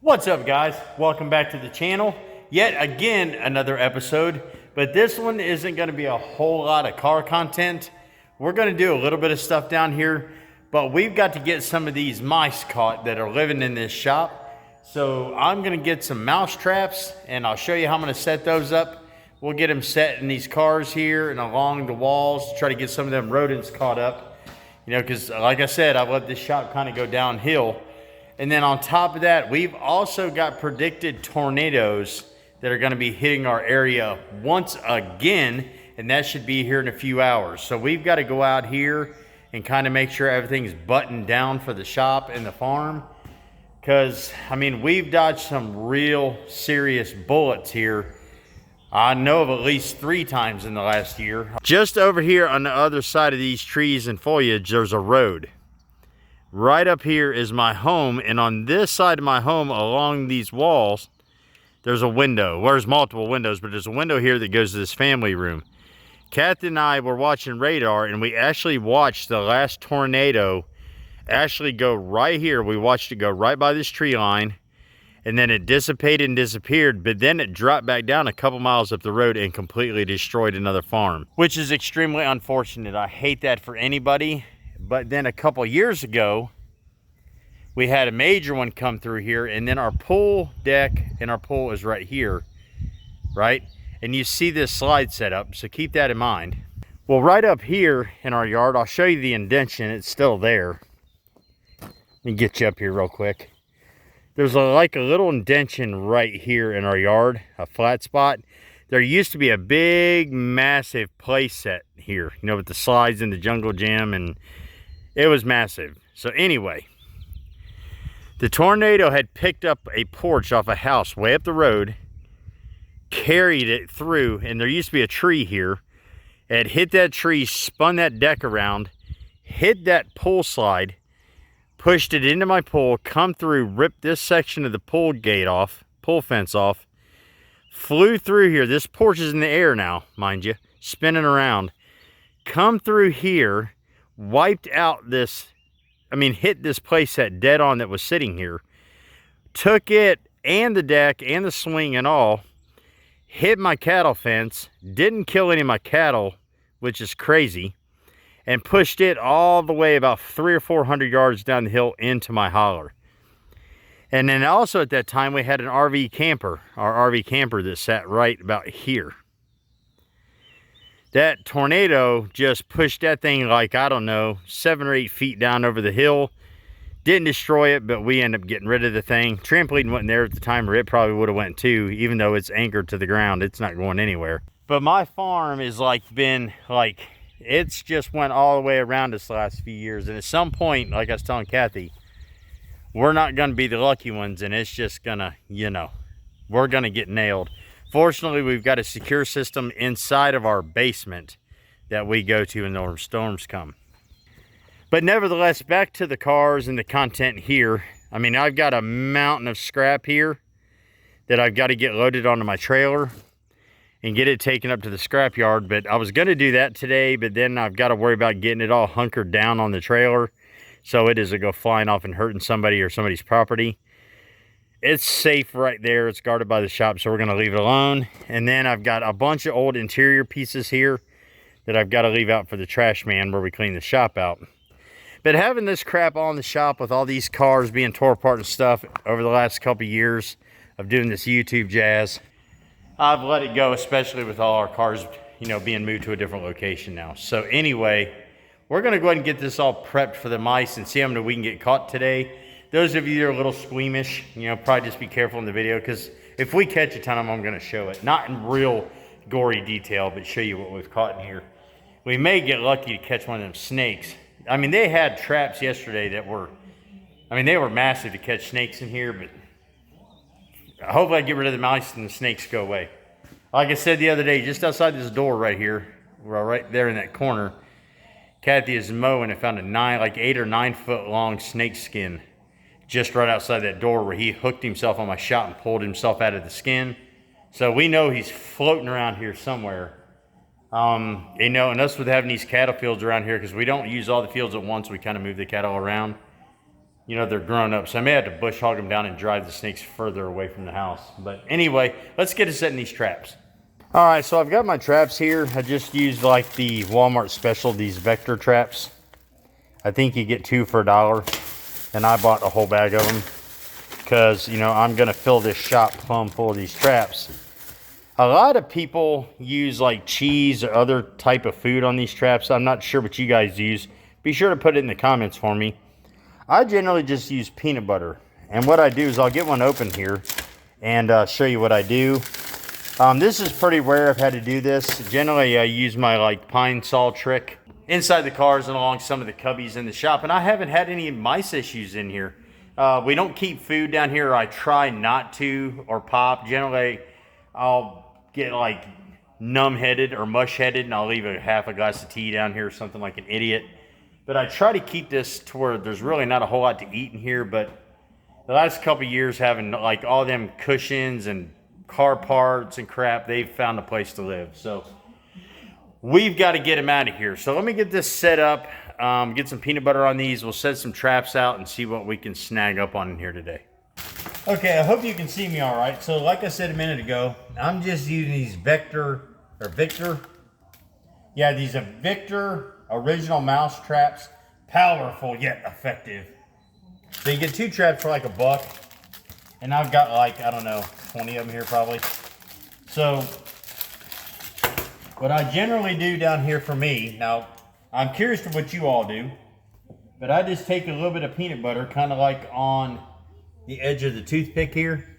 What's up, guys? Welcome back to the channel. Yet again, another episode, but this one isn't going to be a whole lot of car content. We're going to do a little bit of stuff down here, but we've got to get some of these mice caught that are living in this shop. So I'm going to get some mouse traps and I'll show you how I'm going to set those up. We'll get them set in these cars here and along the walls to try to get some of them rodents caught up. You know, because like I said, I've let this shop kind of go downhill. And then on top of that, we've also got predicted tornadoes that are going to be hitting our area once again, and that should be here in a few hours. So we've got to go out here and kind of make sure everything's buttoned down for the shop and the farm. Because, I mean, we've dodged some real serious bullets here. I know of at least 3 times in the last year. Just over here on the other side of these trees and foliage, there's a road. Right up here is my home, and on this side of my home, along these walls, there's a window. Well, there's multiple windows, but there's a window here that goes to this family room. Kathy and I were watching radar, and we actually watched the last tornado actually go right here. We watched it go right by this tree line, and then it dissipated and disappeared, but then it dropped back down a couple miles up the road and completely destroyed another farm, which is extremely unfortunate. I hate that for anybody. But then a couple years ago, we had a major one come through here, and then our pool deck and our pool is right here, right? And you see this slide set up, so keep that in mind. Well, right up here in our yard, I'll show you the indention. It's still there. Let me get you up here real quick. There's like a little indention right here in our yard, a flat spot. There used to be a big, massive play set here, you know, with the slides in the jungle gym, and it was massive. So anyway, the tornado had picked up a porch off a house way up the road, carried it through, and there used to be a tree here. It had hit that tree, spun that deck around, hit that pool slide, pushed it into my pool, come through, ripped this section of the pool gate off, pool fence off, flew through here. This porch is in the air now, mind you, spinning around. Come through here, wiped out this, hit this playset dead on that was sitting here. Took it and the deck and the swing and all, hit my cattle fence, didn't kill any of my cattle, which is crazy, and pushed it all the way about 300 or 400 yards down the hill into my holler. And then also at that time, we had an RV camper, our RV camper that sat right about here. That tornado just pushed that thing like, I don't know, 7 or 8 feet down over the hill. Didn't destroy it, but we ended up getting rid of the thing. Trampoline wasn't there at the time, or it probably would have went too, even though it's anchored to the ground. It's not going anywhere. But my farm is it's just went all the way around this last few years. And at some point, like I was telling Kathy, we're not going to be the lucky ones, and it's just going to, we're going to get nailed. Fortunately, we've got a secure system inside of our basement that we go to when the storms come. But nevertheless, back to the cars and the content here. I've got a mountain of scrap here that I've got to get loaded onto my trailer and get it taken up to the scrap yard. But I was going to do that today, but then I've got to worry about getting it all hunkered down on the trailer, so it doesn't go flying off and hurting somebody or somebody's property. It's safe right there. It's guarded by the shop, so we're going to leave it alone. And then I've got a bunch of old interior pieces here that I've got to leave out for the trash man where we clean the shop out. But having this crap all in the shop with all these cars being tore apart and stuff over the last couple of years of doing this YouTube jazz, I've let it go, especially with all our cars, being moved to a different location now. So anyway, we're going to go ahead and get this all prepped for the mice and see how many we can get caught today. Those of you that are a little squeamish, probably just be careful in the video, because if we catch a ton of them, I'm going to show it. Not in real gory detail, but show you what we've caught in here. We may get lucky to catch one of them snakes. They had traps yesterday that were, they were massive to catch snakes in here, but hopefully I get rid of the mice and the snakes go away. Like I said the other day, just outside this door right here, right there in that corner, Kathy is mowing and found a 8 or 9 foot long snake skin just right outside that door, where he hooked himself on my shot and pulled himself out of the skin. So we know he's floating around here somewhere. And us with having these cattle fields around here, because we don't use all the fields at once, we kind of move the cattle around. you know, they're grown up. So I may have to bush hog them down and drive the snakes further away from the house. But anyway, let's get to setting these traps. All right, so I've got my traps here. I just used like the Walmart special, these vector traps. I think you get 2 for $1, and I bought a whole bag of them because, you know, I'm gonna fill this shop plumb full of these traps. A lot of people use like cheese or other type of food on these traps. I'm not sure what you guys use. Be sure to put it in the comments for me. I generally just use peanut butter, and what I do is I'll get one open here and show you what I do. This is pretty rare I've had to do this. Generally, I use my like pine saw trick inside the cars and along some of the cubbies in the shop, and I haven't had any mice issues in here. We don't keep food down here, or I try not to, or pop. Generally, I'll get like numb-headed or mush-headed, and I'll leave half a glass of tea down here or something like an idiot. But I try to keep this to where there's really not a whole lot to eat in here, but the last couple of years having like all them cushions and car parts and crap, they've found a place to live. So we've got to get them out of here. So let me get this set up, get some peanut butter on these. We'll set some traps out and see what we can snag up on in here today. Okay, I hope you can see me all right. So like I said a minute ago, I'm just using these Victor original mouse traps. Powerful yet effective. So you get 2 traps for like $1. And I've got like, I don't know, 20 of them here probably. So what I generally do down here for me, now I'm curious to what you all do, but I just take a little bit of peanut butter, kind of like on the edge of the toothpick here.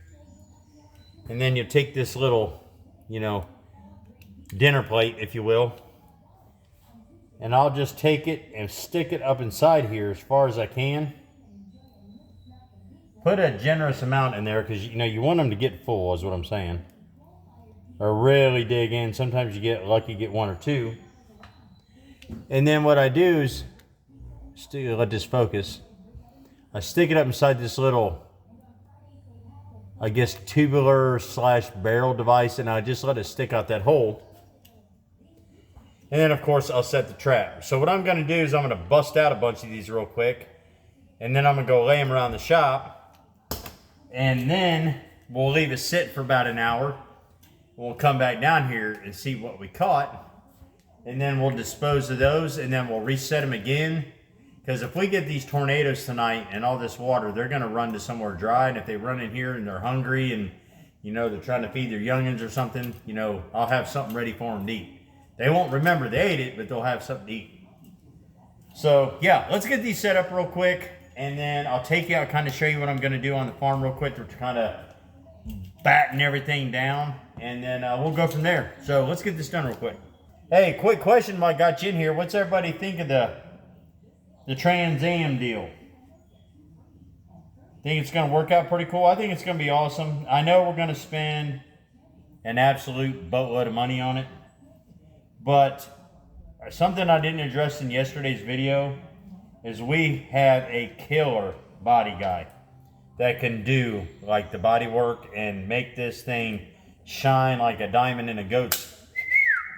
And then you take this little, you know, dinner plate, if you will. And I'll just take it and stick it up inside here as far as I can. Put a generous amount in there because, you know, you want them to get full is what I'm saying. Or really dig in. Sometimes you get lucky, get 1 or 2. And then what I do is, let this focus. I stick it up inside this little, I guess, tubular / barrel device, and I just let it stick out that hole. And then, of course, I'll set the trap. So what I'm going to do is I'm going to bust out a bunch of these real quick, and then I'm going to go lay them around the shop. And then we'll leave it sit for about an hour. We'll come back down here and see what we caught. And then we'll dispose of those, and then we'll reset them again. Because if we get these tornadoes tonight and all this water, they're going to run to somewhere dry. And if they run in here and they're hungry and, you know, they're trying to feed their youngins or something, you know, I'll have something ready for them to eat. They won't remember they ate it, but they'll have something to eat. So, yeah, let's get these set up real quick. And then I'll take you out, kind of show you what I'm going to do on the farm real quick to kind of batten everything down. And then we'll go from there. So let's get this done real quick. Hey, quick question while I got you in here. What's everybody think of the Trans Am deal? Think it's going to work out pretty cool? I think it's going to be awesome. I know we're going to spend an absolute boatload of money on it. But something I didn't address in yesterday's video is we have a killer body guy that can do like the body work and make this thing shine like a diamond in a goat's.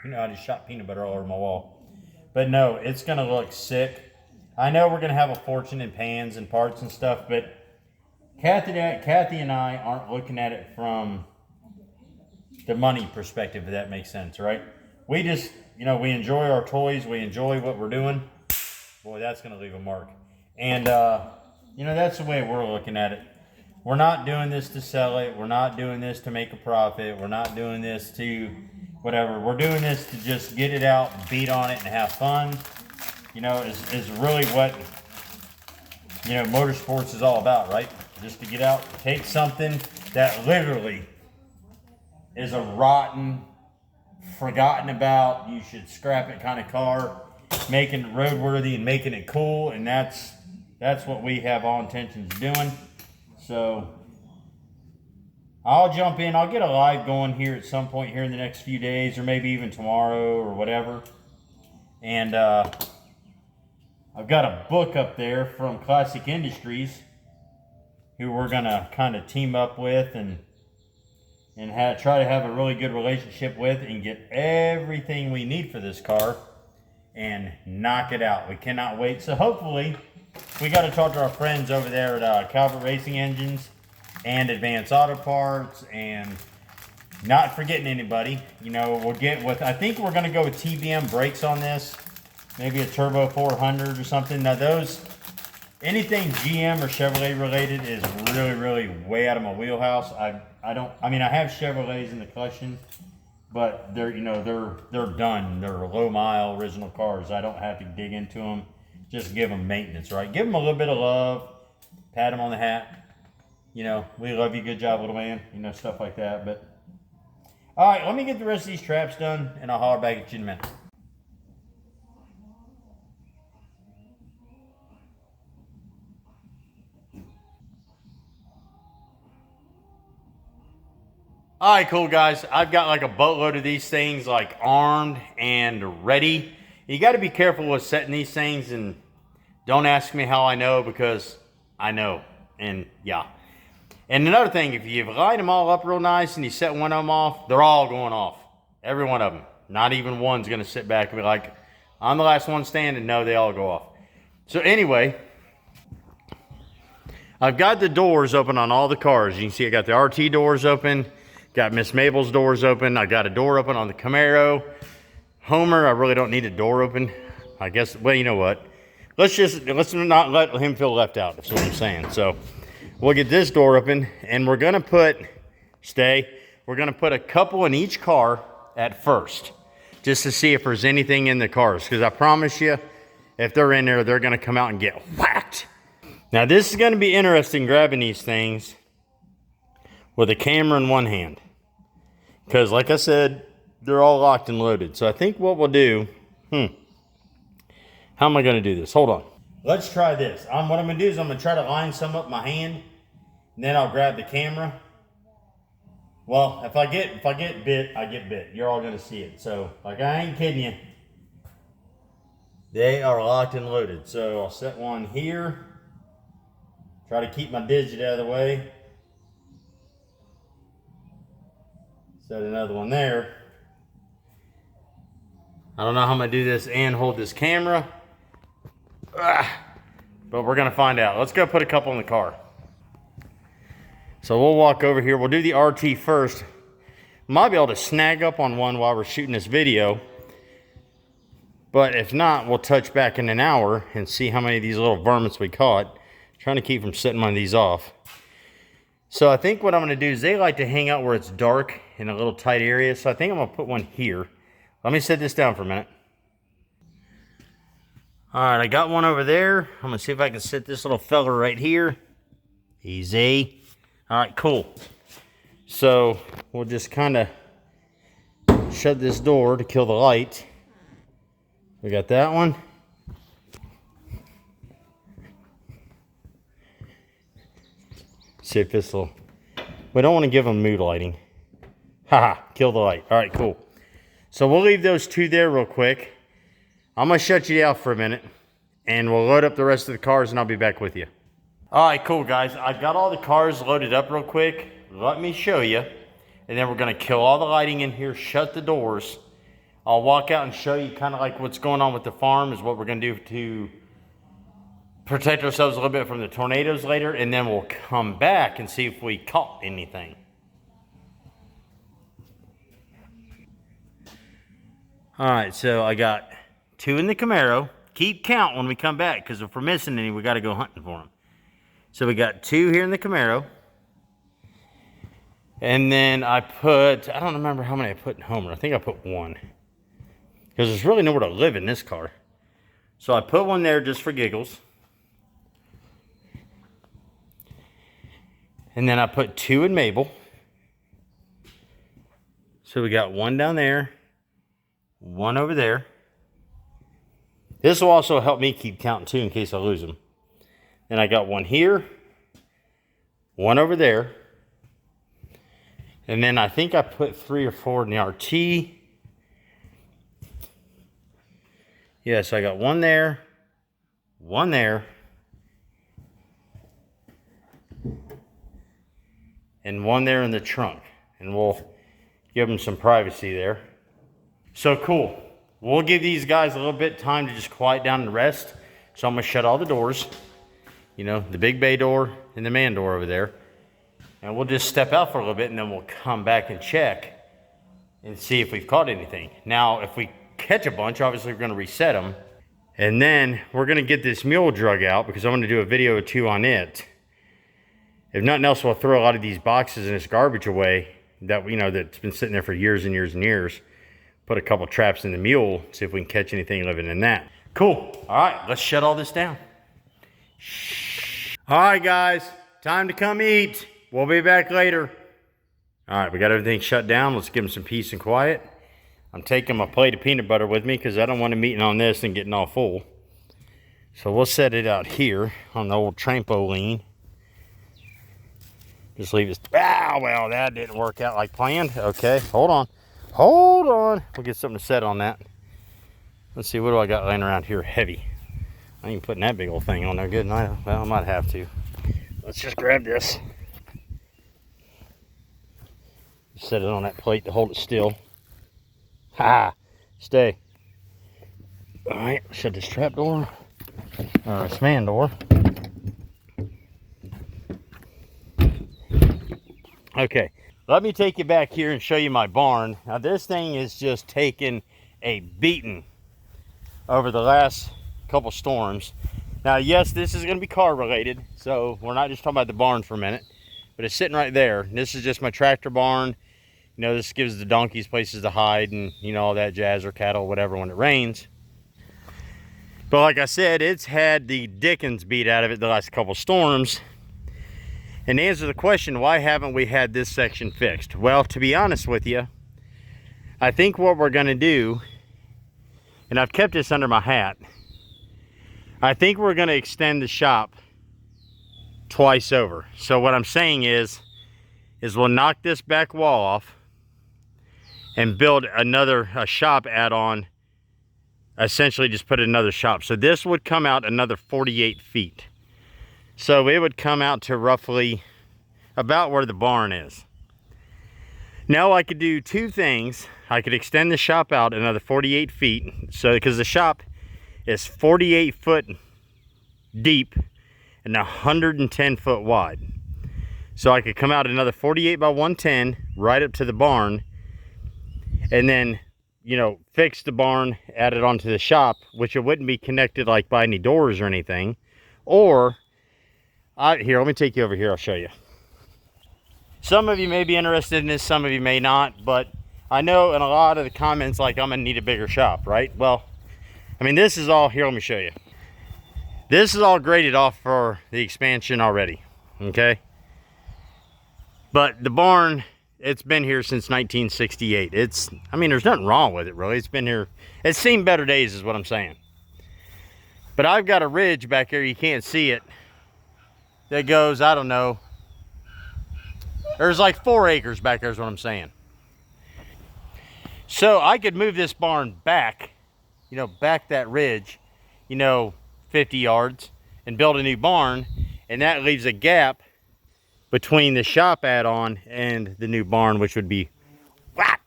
You know, I just shot peanut butter all over my wall. But no, it's going to look sick. I know we're going to have a fortune in pans and parts and stuff, but Kathy and I aren't looking at it from the money perspective, if that makes sense, right? We just, you know, we enjoy our toys. We enjoy what we're doing. Boy, that's going to leave a mark. And, you know, that's the way we're looking at it. We're not doing this to sell it. We're not doing this to make a profit. We're not doing this to whatever. We're doing this to just get it out, beat on it, and have fun. You know, is really what, you know, motorsports is all about, right? Just to get out, take something that literally is a rotten, forgotten about, you should scrap it kind of car, making it roadworthy and making it cool, and that's what we have all intentions of doing. So I'll jump in. I'll get a live going here at some point here in the next few days, or maybe even tomorrow or whatever. And I've got a book up there from Classic Industries who we're gonna kind of team up with and try to have a really good relationship with and get everything we need for this car and knock it out. We cannot wait. So hopefully we got to talk to our friends over there at Calvert Racing Engines and Advanced Auto Parts, and not forgetting anybody. You know, we'll get with, I think we're going to go with TBM brakes on this. Maybe a Turbo 400 or something. Now those, anything GM or Chevrolet related is really, really way out of my wheelhouse. I mean, I have Chevrolets in the collection, but they're, you know, they're done. They're low mile original cars. I don't have to dig into them. Just give them maintenance, right? Give them a little bit of love, pat them on the hat. You know, we love you, good job, little man. You know, stuff like that. But all right, let me get the rest of these traps done, and I'll holler back at you in a minute. All right, cool guys. I've got like a boatload of these things like armed and ready. You got to be careful with setting these things, and don't ask me how I know, because I know. And yeah. And another thing, if you've lined them all up real nice and you set one of them off, they're all going off. Every one of them. Not even one's going to sit back and be like, I'm the last one standing. No, they all go off. So anyway, I've got the doors open on all the cars. You can see I got the RT doors open. Got Miss Mabel's doors open. I got a door open on the Camaro. Homer, I really don't need a door open. I guess, well, you know what? Let's not let him feel left out. That's what I'm saying. So we'll get this door open, and we're gonna put, we're gonna put a couple in each car at first, just to see if there's anything in the cars. Because I promise you, if they're in there, they're gonna come out and get whacked. Now this is gonna be interesting, grabbing these things with a camera in one hand. Because like I said, they're all locked and loaded. So I think what we'll do, how am I gonna do this? Hold on. Let's try this. What I'm gonna do is I'm gonna try to line some up my hand, and then I'll grab the camera. Well, if I get bit, I get bit. You're all gonna see it. So, like, I ain't kidding you. They are locked and loaded. So I'll set one here. Try to keep my digit out of the way. Set another one there. I don't know how I'm gonna do this and hold this camera. But we're gonna find out. Let's go put a couple in the car. So we'll walk over here. We'll do the RT first. Might be able to snag up on one while we're shooting this video. But if not, we'll touch back in an hour and see how many of these little varmints we caught. Trying to keep from setting one of these off. So I think what I'm gonna do is they like to hang out where it's dark in a little tight area. So I think I'm gonna put one here. Let me set this down for a minute. All right, I got one over there. I'm gonna see if I can set this little fella right here. Easy. All right, cool. So we'll just kind of shut this door to kill the light. We got that one. See if this will, we don't want to give them mood lighting. Haha, kill the light. All right, cool. So we'll leave those two there real quick. I'm going to shut you out for a minute, and we'll load up the rest of the cars, and I'll be back with you. All right, cool, guys. I've got all the cars loaded up real quick. Let me show you. And then we're going to kill all the lighting in here, shut the doors. I'll walk out and show you kind of like what's going on with the farm is what we're going to do to protect ourselves a little bit from the tornadoes later, and then we'll come back and see if we caught anything. All right, so I got two in the Camaro. Keep count when we come back, because if we're missing any, we got to go hunting for them. So we got two here in the Camaro. And then I put, I don't remember how many I put in Homer. I think I put one. Because there's really nowhere to live in this car. So I put one there just for giggles. And then I put two in Mabel. So we got one down there, one over there. This will also help me keep counting too in case I lose them. And I got one here, one over there. And then I think I put 3 or 4 in the RT. Yeah, so I got one there, and one there in the trunk. And we'll give them some privacy there. So cool. We'll give these guys a little bit of time to just quiet down and rest. So I'm gonna shut all the doors, you know, the big bay door and the man door over there. And we'll just step out for a little bit and then we'll come back and check and see if we've caught anything. Now, if we catch a bunch, obviously we're gonna reset them. And then we're gonna get this mule drug out because I'm gonna do a video or two on it. If nothing else, we'll throw a lot of these boxes and this garbage away that, you know, that's been sitting there for years and years and years. Put a couple traps in the mule, see if we can catch anything living in that. Cool. All right, let's shut all this down. All right, guys, time to come eat. We'll be back later. All right, we got everything shut down. Let's give them some peace and quiet. I'm taking my plate of peanut butter with me because I don't want them eating on this and getting all full. So we'll set it out here on the old trampoline. Just leave this. Ah, well, that didn't work out like planned. Okay, hold on. Hold on. We'll get something to set on that. Let's see, what do I got laying around here heavy? I ain't putting that big old thing on there, good night. Well, I might have to. Let's just grab this. Set it on that plate to hold it still. Ha! Stay. All right, shut this trap door. This man door. Okay, let me take you back here and show you my barn. Now this thing is just taking a beating over the last couple storms. Now yes, this is going to be car related, so we're not just talking about the barn for a minute, but it's sitting right there. This is just my tractor barn. You know, this gives the donkeys places to hide and, you know, all that jazz, or cattle, whatever, when it rains. But like I said, it's had the dickens beat out of it the last couple storms. And to answer the question, why haven't we had this section fixed? Well, to be honest with you, I think what we're gonna do, and I've kept this under my hat, I think we're gonna extend the shop twice over. So what I'm saying is we'll knock this back wall off and build a shop add-on, essentially just put another shop. So this would come out another 48 feet. So it would come out to roughly about where the barn is. Now I could do two things. I could extend the shop out another 48 feet. So because the shop is 48 foot deep and 110 foot wide. So I could come out another 48 by 110 right up to the barn, and then, you know, fix the barn, add it onto the shop, which it wouldn't be connected like by any doors or anything. Or, here, let me take you over here, I'll show you. Some of you may be interested in this, some of you may not, but I know in a lot of the comments, like, I'm gonna need a bigger shop, right? Well, I mean, this is all, here, let me show you. This is all graded off for the expansion already, okay? But the barn, it's been here since 1968. I mean, there's nothing wrong with it, really. It's been here, it's seen better days is what I'm saying. But I've got a ridge back here, you can't see it, that goes, I don't know, there's like 4 acres back there is what I'm saying. So I could move this barn back, you know, back that ridge, you know, 50 yards and build a new barn, and that leaves a gap between the shop add-on and the new barn, which would be,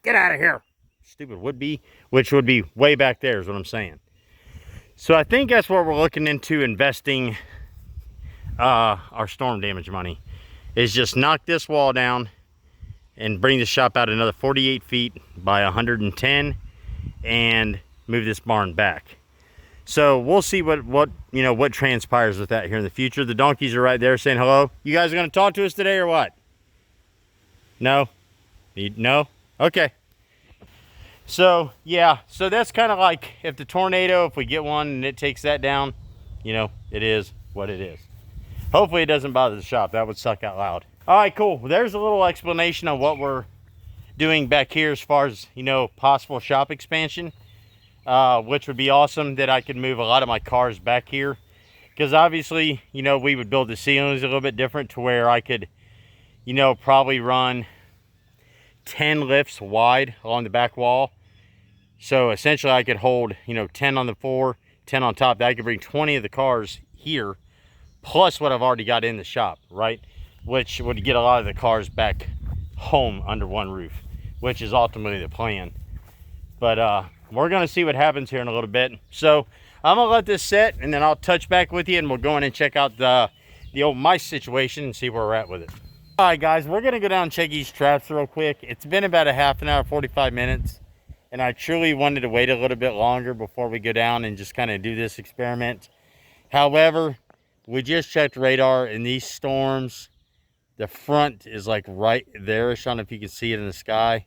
get out of here, stupid would-be, which would be way back there is what I'm saying. So I think that's what we're looking into investing our storm damage money, is just knock this wall down and bring the shop out another 48 feet by 110 and move this barn back. So we'll see what transpires with that here in the future. The donkeys are right there saying hello. You guys are going to talk to us today or what? No? No? Okay. So, yeah. So that's kind of like if the tornado, if we get one and it takes that down, you know, it is what it is. Hopefully it doesn't bother the shop. That would suck out loud. All right, cool. Well, there's a little explanation of what we're doing back here as far as, you know, possible shop expansion. Which would be awesome that I could move a lot of my cars back here, because obviously, you know, we would build the ceilings a little bit different to where I could, you know, probably run 10 lifts wide along the back wall. So essentially I could hold, you know, 10 on the floor, 10 on top. That I could bring 20 of the cars here, plus what I've already got in the shop, right? Which would get a lot of the cars back home under one roof, which is ultimately the plan. But we're going to see what happens here in a little bit. So I'm gonna let this set, and then I'll touch back with you, and we'll go in and check out the old mice situation and see where we're at with it. All right, guys, we're gonna go down and check these traps real quick. It's been about a half an hour, 45 minutes, and I truly wanted to wait a little bit longer before we go down and just kind of do this experiment. However, we just checked radar, and these storms, the front is like right there-ish. I don't know if you can see it in the sky,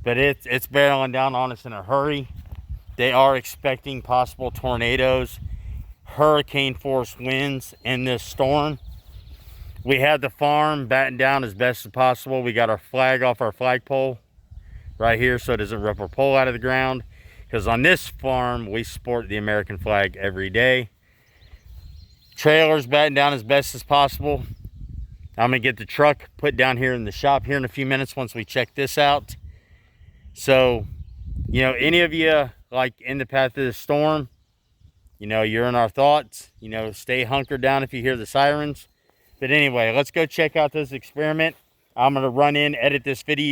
but it's barreling down on us in a hurry. They are expecting possible tornadoes, hurricane force winds in this storm. We had the farm battened down as best as possible. We got our flag off our flagpole right here so it doesn't rip our pole out of the ground, because on this farm we sport the American flag every day. Trailers battened down as best as possible. I'm gonna get the truck put down here in the shop here in a few minutes once we check this out. So, you know, any of you like in the path of the storm, you know, you're in our thoughts. You know, stay hunkered down if you hear the sirens. But anyway, let's go check out this experiment. I'm gonna run in, edit this I'm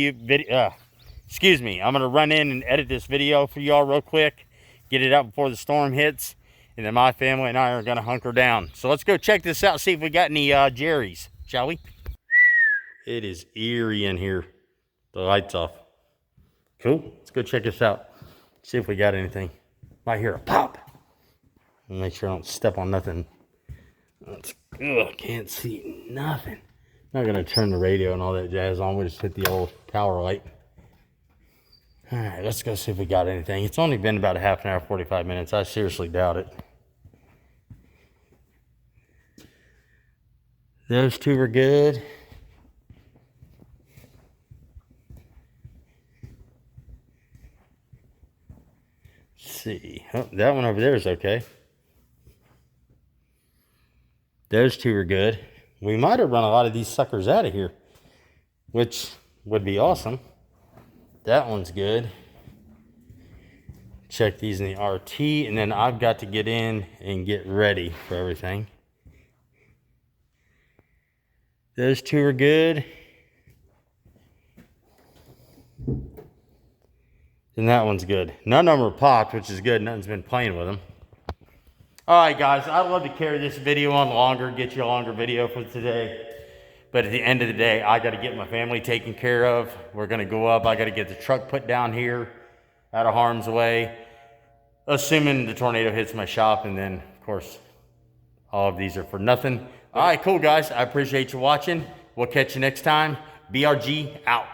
gonna run in and edit this video for y'all real quick, get it out before the storm hits, and then my family and I are gonna hunker down. So let's go check this out, see if we got any Jerry's, shall we? It is eerie in here. The light's off. Cool, let's go check this out. See if we got anything. Might hear a pop. Make sure I don't step on nothing. Can't see nothing. I'm not gonna turn the radio and all that jazz on. We just hit the old tower light. All right, let's go see if we got anything. It's only been about a half an hour, 45 minutes. I seriously doubt it. Those two were good. Let's see. Oh, that one over there is okay. Those two are good. We might have run a lot of these suckers out of here, which would be awesome. That one's good. Check these in the RT, and then I've got to get in and get ready for everything. Those two are good. And that one's good. None of them are popped, which is good. Nothing's been playing with them. All right, guys, I'd love to carry this video on longer, get you a longer video for today. But at the end of the day, I got to get my family taken care of. We're going to go up. I got to get the truck put down here out of harm's way, assuming the tornado hits my shop. And then, of course, all of these are for nothing. All right, cool, guys. I appreciate you watching. We'll catch you next time. BRG out.